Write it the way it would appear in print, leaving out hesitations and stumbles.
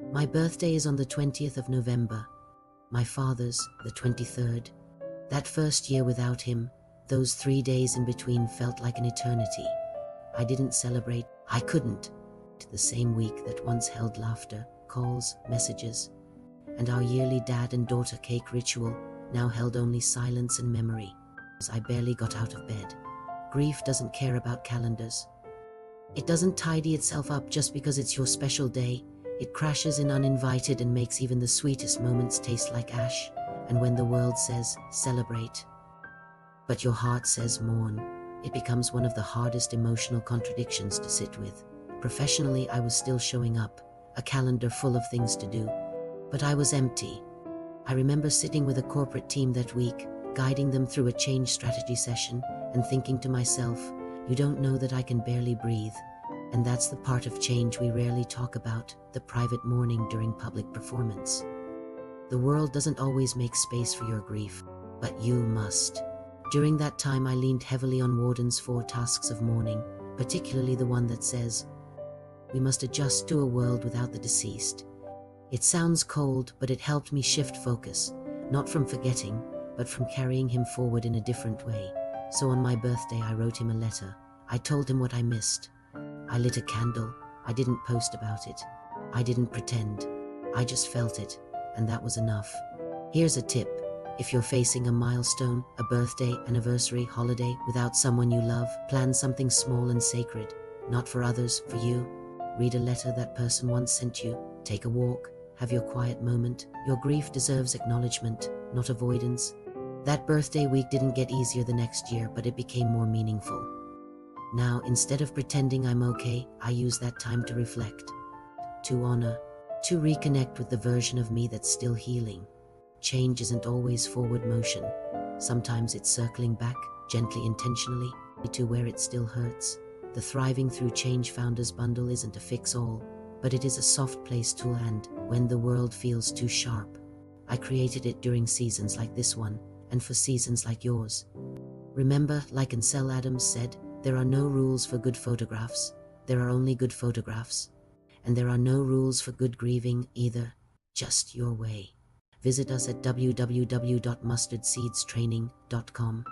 My birthday is on the 20th of November. My father's, the 23rd. That first year without him, those 3 days in between felt like an eternity. I didn't celebrate. I couldn't. The same week that once held laughter, calls, messages, and our yearly dad and daughter cake ritual now held only silence and memory, as I barely got out of bed. Grief doesn't care about calendars. It doesn't tidy itself up just because it's your special day. It crashes in uninvited and makes even the sweetest moments taste like ash. And when the world says, celebrate, but your heart says mourn, it becomes one of the hardest emotional contradictions to sit with. Professionally, I was still showing up, a calendar full of things to do, but I was empty. I remember sitting with a corporate team that week, guiding them through a change strategy session, and thinking to myself, you don't know that I can barely breathe. And that's the part of change we rarely talk about, the private mourning during public performance. The world doesn't always make space for your grief, but you must. During that time, I leaned heavily on Warden's 4 tasks of mourning, particularly the one that says, we must adjust to a world without the deceased. It sounds cold, but it helped me shift focus, not from forgetting, but from carrying him forward in a different way. So on my birthday, I wrote him a letter. I told him what I missed. I lit a candle. I didn't post about it. I didn't pretend. I just felt it, and that was enough. Here's a tip. If you're facing a milestone, a birthday, anniversary, holiday, without someone you love, plan something small and sacred. Not for others, for you. Read a letter that person once sent you. Take a walk. Have your quiet moment. Your grief deserves acknowledgement, not avoidance. That birthday week didn't get easier the next year, but it became more meaningful. Now, instead of pretending I'm okay, I use that time to reflect, to honor, to reconnect with the version of me that's still healing. Change isn't always forward motion. Sometimes it's circling back, gently, intentionally, to where it still hurts. The Thriving Through Change Founders Bundle isn't a fix-all, but it is a soft place to land when the world feels too sharp. I created it during seasons like this one, and for seasons like yours. Remember, like Ansel Adams said, there are no rules for good photographs. There are only good photographs. And there are no rules for good grieving either, just your way. Visit us at www.mustardseedstraining.com.